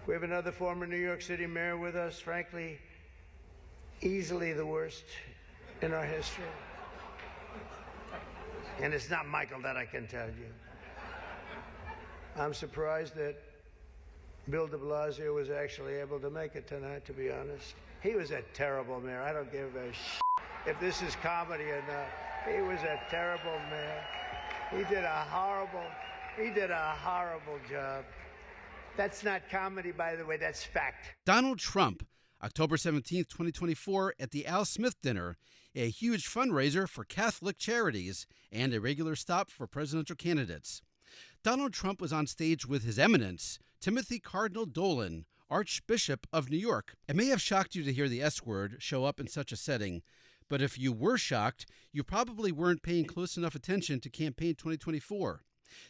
We have another former New York City mayor with us, frankly, easily the worst in our history. And it's not Michael, that I can tell you. I'm surprised that Bill de Blasio was actually able to make it tonight, to be honest. He was a terrible mayor. I don't give a shit if this is comedy or not. He was a terrible mayor. He did a horrible job. That's not comedy, by the way, that's fact. Donald Trump, October 17th, 2024, at the Al Smith Dinner, a huge fundraiser for Catholic charities and a regular stop for presidential candidates. Donald Trump was on stage with His Eminence, Timothy Cardinal Dolan, Archbishop of New York. It may have shocked you to hear the S word show up in such a setting, but if you were shocked, you probably weren't paying close enough attention to campaign 2024.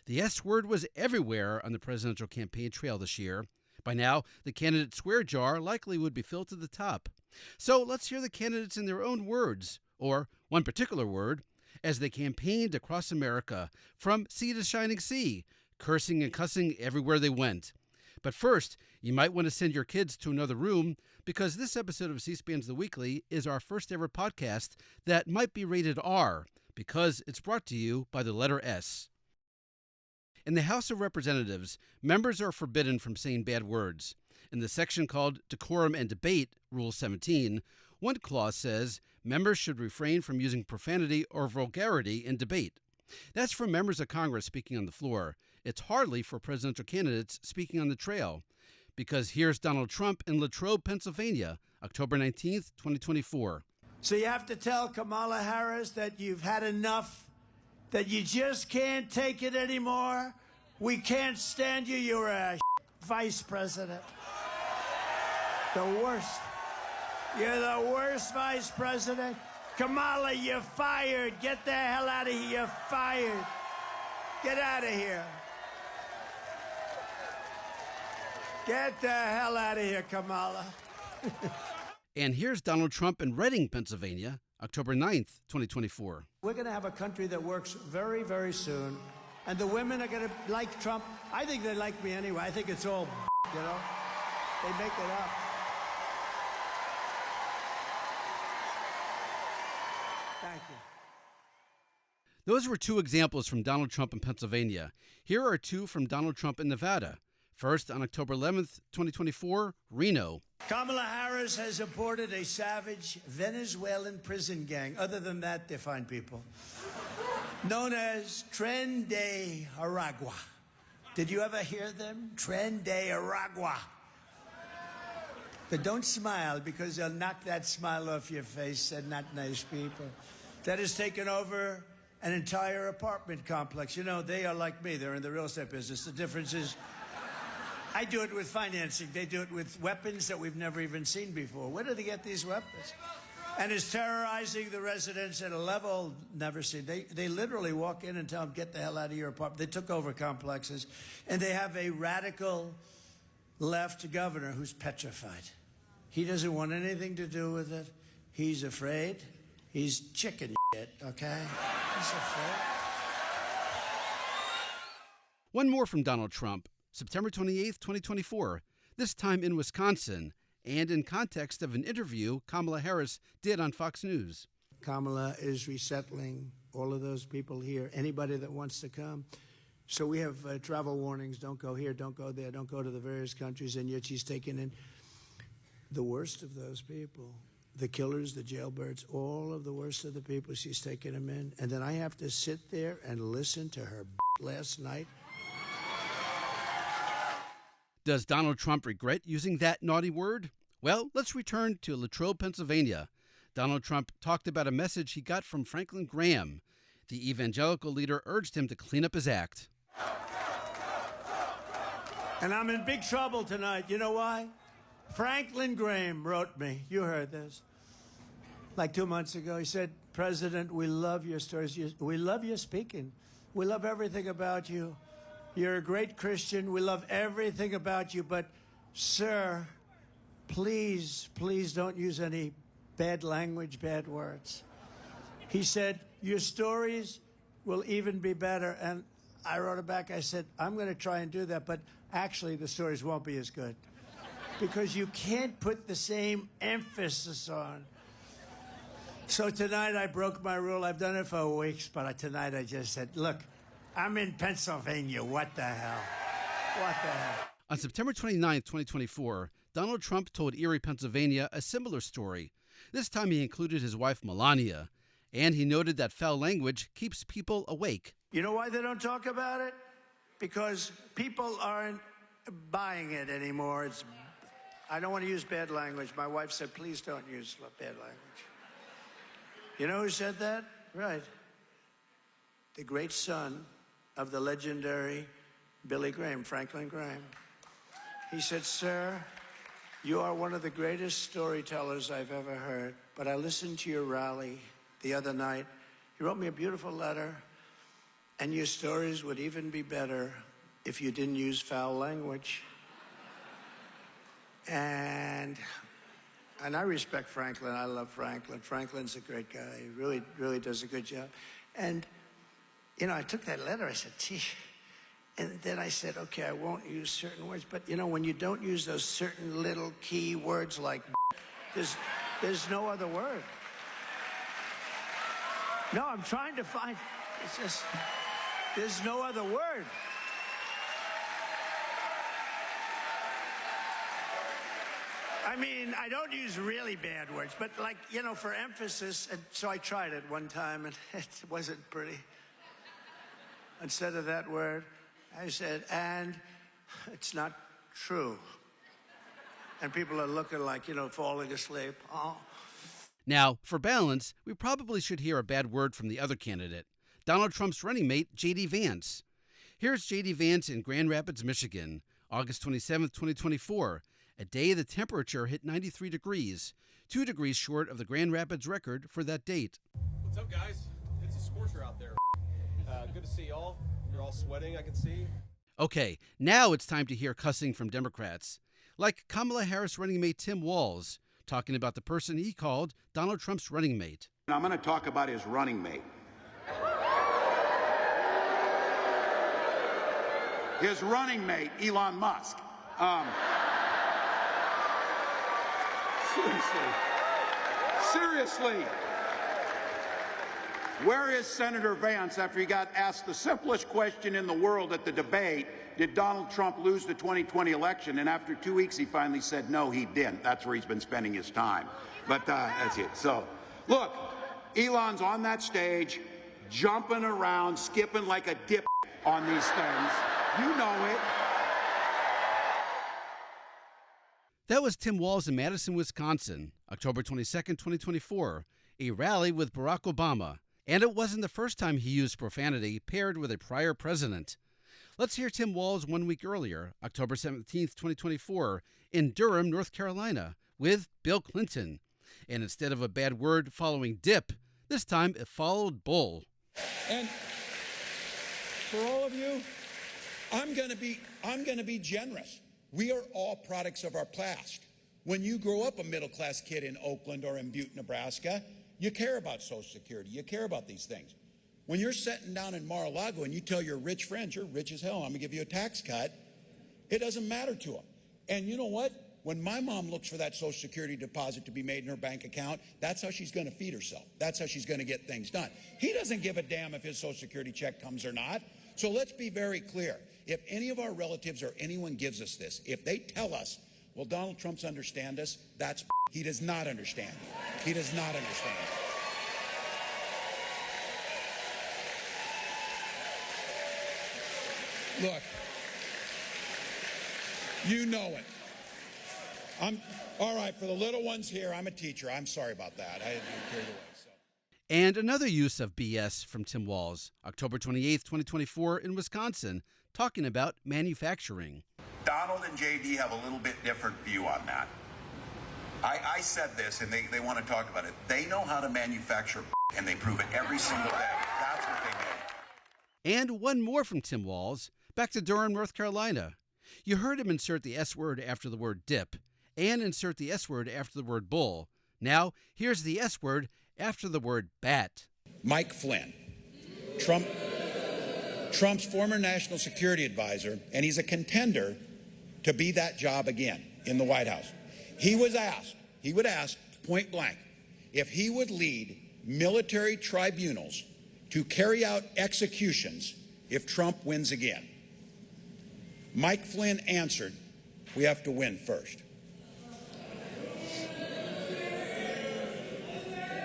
The S word was everywhere on the presidential campaign trail this year. By now, the candidate swear jar likely would be filled to the top. So let's hear the candidates in their own words, or one particular word, as they campaigned across America, from sea to shining sea, cursing and cussing everywhere they went. But first, you might want to send your kids to another room, because this episode of C-SPAN's The Weekly is our first ever podcast that might be rated R, because it's brought to you by the letter S. In the House of Representatives, members are forbidden from saying bad words. In the section called Decorum and Debate, Rule 17, one clause says members should refrain from using profanity or vulgarity in debate. That's for members of Congress speaking on the floor. It's hardly for presidential candidates speaking on the trail. Because here's Donald Trump in Latrobe, Pennsylvania, October 19th, 2024. So you have to tell Kamala Harris that you've had enough, that you just can't take it anymore. We can't stand you. You're a vice president. The worst. You're the worst vice president. Kamala, you're fired. Get the hell out of here. You're fired. Get out of here. Get the hell out of here, Kamala. And here's Donald Trump in Reading, Pennsylvania, October 9th, 2024. We're going to have a country that works very, very soon. And the women are going to like Trump. I think they like me anyway. I think it's all, you know. They make it up. Thank you. Those were two examples from Donald Trump in Pennsylvania. Here are two from Donald Trump in Nevada. First, on October 11th, 2024, Reno. Kamala Harris has aborted a savage Venezuelan prison gang. Other than that, they're fine people. Known as Tren de Aragua. Did you ever hear them? Tren de Aragua. But don't smile, because they'll knock that smile off your face. They're not nice people. That has taken over an entire apartment complex. You know, they are like me. They're in the real estate business. The difference is I do it with financing. They do it with weapons that we've never even seen before. Where do they get these weapons? And is terrorizing the residents at a level never seen. They literally walk in and tell them, get the hell out of your apartment. They took over complexes. And they have a radical left governor who's petrified. He doesn't want anything to do with it. He's afraid. He's chicken shit, okay? He's afraid. One more from Donald Trump, September 28th, 2024, this time in Wisconsin, and in context of an interview Kamala Harris did on Fox News. Kamala is resettling all of those people here, anybody that wants to come. So we have travel warnings, don't go here, don't go there, don't go to the various countries, and yet she's taken in the worst of those people. The killers, the jailbirds, all of the worst of the people, she's taken them in. And then I have to sit there and listen to her last night. Does Donald Trump regret using that naughty word? Well, let's return to Latrobe, Pennsylvania. Donald Trump talked about a message he got from Franklin Graham. The evangelical leader urged him to clean up his act. And I'm in big trouble tonight. You know why? Franklin Graham wrote me. You heard this. Like 2 months ago, he said, President, we love your stories. We love your speaking. We love everything about you. You're a great Christian. We love everything about you. But, sir, please, please don't use any bad language, bad words. He said, your stories will even be better. And I wrote it back. I said, I'm going to try and do that. But actually, the stories won't be as good. because you can't put the same emphasis on. So tonight I broke my rule. I've done it for weeks, but tonight I just said, look, I'm in Pennsylvania. What the hell? What the hell? On September 29, 2024, Donald Trump told Erie, Pennsylvania, a similar story. This time he included his wife, Melania, and he noted that foul language keeps people awake. You know why they don't talk about it? Because people aren't buying it anymore. I don't want to use bad language. My wife said, please don't use bad language. You know who said that? Right. The great son of the legendary Billy Graham, Franklin Graham. He said, sir, you are one of the greatest storytellers I've ever heard, but I listened to your rally the other night. You wrote me a beautiful letter, and your stories would even be better if you didn't use foul language. And I respect Franklin. I love Franklin. Franklin's a great guy. He really, really does a good job. And, you know, I took that letter. I said, gee. And then I said, okay, I won't use certain words. But, you know, when you don't use those certain little key words like there's no other word. No, I'm trying to find, it's just, there's no other word. I mean, I don't use really bad words, but like, you know, for emphasis, and so I tried it one time, and it wasn't pretty. Instead of that word, I said, and it's not true. And people are looking like, you know, falling asleep. Oh. Now, for balance, we probably should hear a bad word from the other candidate, Donald Trump's running mate, J.D. Vance. Here's J.D. Vance in Grand Rapids, Michigan, August 27, 2024, a day the temperature hit 93 degrees, 2 degrees short of the Grand Rapids record for that date. What's up, guys? It's a scorcher out there. Good to see y'all. You're all sweating, I can see. Okay, now it's time to hear cussing from Democrats, like Kamala Harris running mate Tim Walz, talking about the person he called Donald Trump's running mate. I'm going to talk about his running mate. His running mate, Elon Musk. Seriously. Where is Senator Vance after he got asked the simplest question in the world at the debate? Did Donald Trump lose the 2020 election? And after 2 weeks, he finally said, no, he didn't. That's where he's been spending his time. But that's it. So, look, Elon's on that stage, jumping around, skipping like a dip on these things. You know it. That was Tim Walz in Madison, Wisconsin, October 22nd, 2024, a rally with Barack Obama. And it wasn't the first time he used profanity paired with a prior president. Let's hear Tim Walz 1 week earlier, October 17th, 2024, in Durham, North Carolina, with Bill Clinton. And instead of a bad word following dip, this time it followed bull. And for all of you, I'm going to be generous. We are all products of our past. When you grow up a middle-class kid in Oakland or in Butte, Nebraska, you care about Social Security. You care about these things. When you're sitting down in Mar-a-Lago and you tell your rich friends, you're rich as hell, I'm going to give you a tax cut, it doesn't matter to them. And you know what? When my mom looks for that Social Security deposit to be made in her bank account, that's how she's going to feed herself. That's how she's going to get things done. He doesn't give a damn if his Social Security check comes or not. So let's be very clear. If any of our relatives or anyone gives us this, if they tell us, well, Donald Trump's understand us, that's he does not understand. He does not understand. Look, you know it. All right, for the little ones here, I'm a teacher. I'm sorry about that. I didn't carry away. So. And another use of BS from Tim Walz, October 28th, 2024, in Wisconsin, talking about manufacturing. Donald and JD have a little bit different view on that. I said this, and they want to talk about it. They know how to manufacture, and they prove it every single day. That's what they know. And one more from Tim Walz, back to Durham, North Carolina. You heard him insert the S word after the word dip, and insert the S word after the word bull. Now, here's the S word after the word bat. Mike Flynn, Trump's former national security advisor, and he's a contender to be that job again in the White House. He would ask point blank, if he would lead military tribunals to carry out executions if Trump wins again. Mike Flynn answered, we have to win first.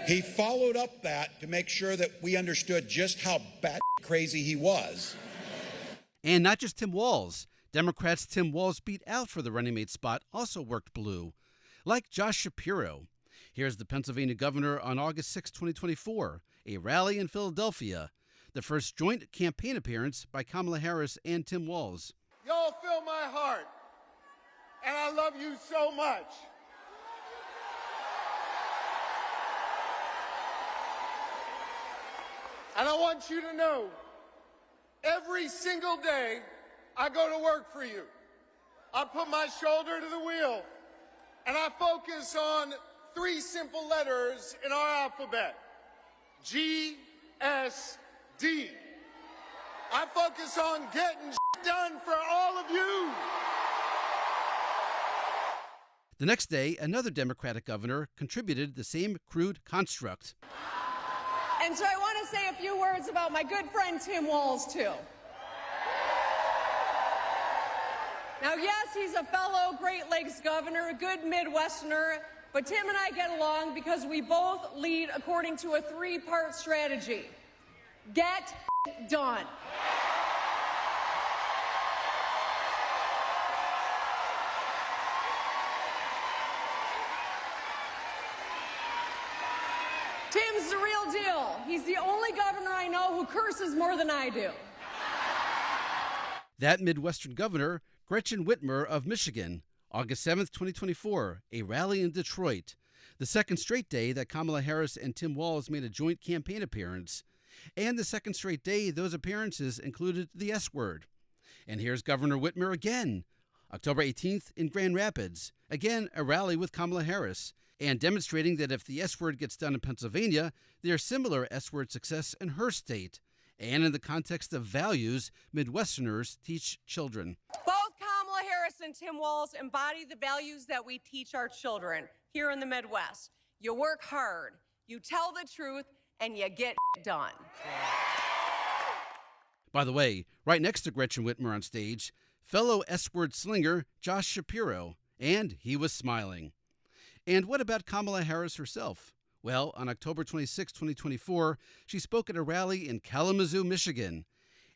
He followed up that to make sure that we understood just how bat crazy he was. And not just Tim Walz. Democrats Tim Walz beat out for the running mate spot also worked blue, like Josh Shapiro. Here's the Pennsylvania governor on August 6, 2024, a rally in Philadelphia, the first joint campaign appearance by Kamala Harris and Tim Walz. Y'all fill my heart, and I love you so much. And I want you to know, every single day I go to work for you. I put my shoulder to the wheel, and I focus on 3 simple letters in our alphabet. G, S, D. I focus on getting done for all of you. The next day, another Democratic governor contributed the same crude construct. And so I want to say a few words about my good friend Tim Walz, too. Now, yes, he's a fellow Great Lakes governor, a good Midwesterner, but Tim and I get along because we both lead according to a 3-part strategy. Get done. Tim's the real deal. He's the only governor I know who curses more than I do. That Midwestern governor, Gretchen Whitmer of Michigan, August 7th, 2024, a rally in Detroit, the second straight day that Kamala Harris and Tim Walz made a joint campaign appearance, and the second straight day those appearances included the S word. And here's Governor Whitmer again, October 18th in Grand Rapids, again a rally with Kamala Harris, and demonstrating that if the S word gets done in Pennsylvania, there's similar S word success in her state, and in the context of values Midwesterners teach children. Both Kamala Harris and Tim Walz embody the values that we teach our children here in the Midwest. You work hard, you tell the truth, and you get done. By the way, right next to Gretchen Whitmer on stage, fellow S-word slinger Josh Shapiro, and he was smiling. And what about Kamala Harris herself? Well, on October 26, 2024, she spoke at a rally in Kalamazoo, Michigan.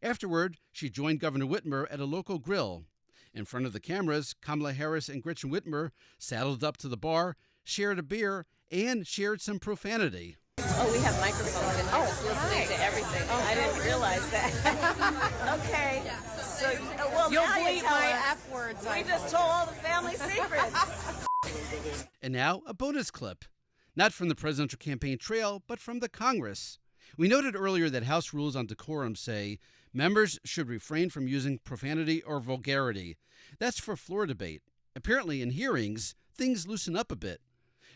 Afterward, she joined Governor Whitmer at a local grill. In front of the cameras, Kamala Harris and Gretchen Whitmer saddled up to the bar, shared a beer, and shared some profanity. Oh, we have microphones in here. It's listening to everything. I didn't realize that. Okay. So, well, You'll now you bleep tell my us. F words. We just told all the family secrets. And now, a bonus clip. Not from the presidential campaign trail, but from the Congress. We noted earlier that House rules on decorum say members should refrain from using profanity or vulgarity. That's for floor debate. Apparently, in hearings, things loosen up a bit.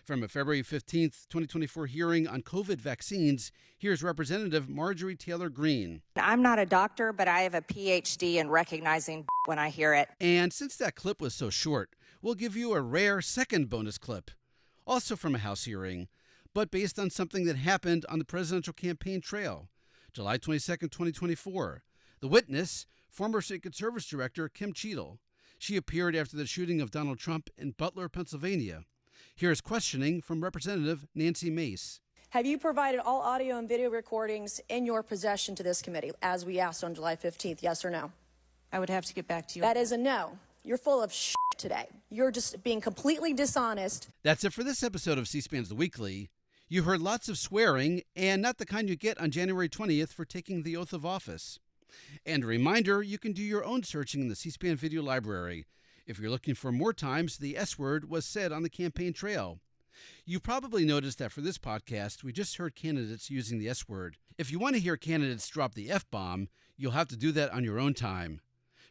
From a February 15th, 2024 hearing on COVID vaccines, here's Representative Marjorie Taylor Greene. I'm not a doctor, but I have a PhD in recognizing when I hear it. And since that clip was so short, we'll give you a rare second bonus clip, also from a House hearing, but based on something that happened on the presidential campaign trail. July 22nd, 2024. The witness, former Secret Service Director Kim Cheadle. She appeared after the shooting of Donald Trump in Butler, Pennsylvania. Here's questioning from Representative Nancy Mace. Have you provided all audio and video recordings in your possession to this committee, as we asked on July 15th, yes or no? I would have to get back to you. That is a no. You're full of shit today. You're just being completely dishonest. That's it for this episode of C-SPAN's The Weekly. You heard lots of swearing, and not the kind you get on January 20th for taking the oath of office. And a reminder, you can do your own searching in the C-SPAN video library if you're looking for more times the S word was said on the campaign trail. You probably noticed that for this podcast, we just heard candidates using the S word. If you want to hear candidates drop the F-bomb, you'll have to do that on your own time.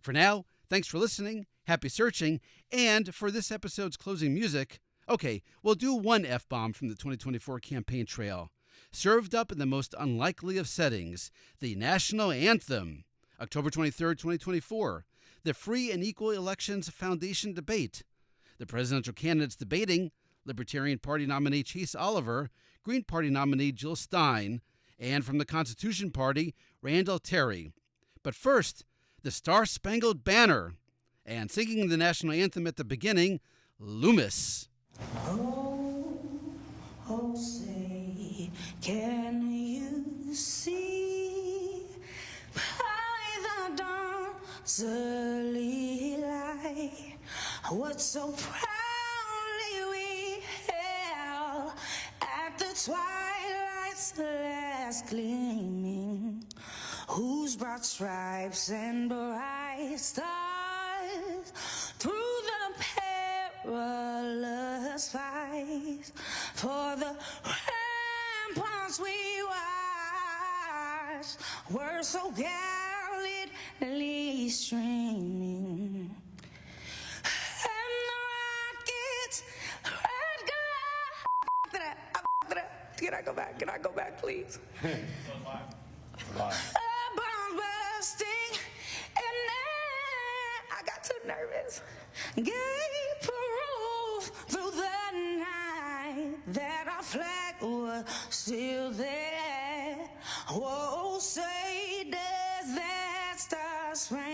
For now, thanks for listening, happy searching, and for this episode's closing music, okay, we'll do one F-bomb from the 2024 campaign trail, served up in the most unlikely of settings, the national anthem. October 23rd, 2024. the Free and Equal Elections Foundation debate. The presidential candidates debating: Libertarian Party nominee Chase Oliver, Green Party nominee Jill Stein, and from the Constitution Party, Randall Terry. But first, the Star-Spangled Banner, and singing the national anthem at the beginning, Loomis. Oh, oh, say, can you see by the dawn's early light what so proudly we hailed at the twilight's last gleaming, whose broad stripes and bright stars through the perilous fight for the ramparts we watched were so gallantly streaming. And the rockets, red glare. Can I go back? Can I go back, please? Bombs bursting, and I got too nervous. Gave proof through the night that our flag was still there. Whoa, say does that star-spangled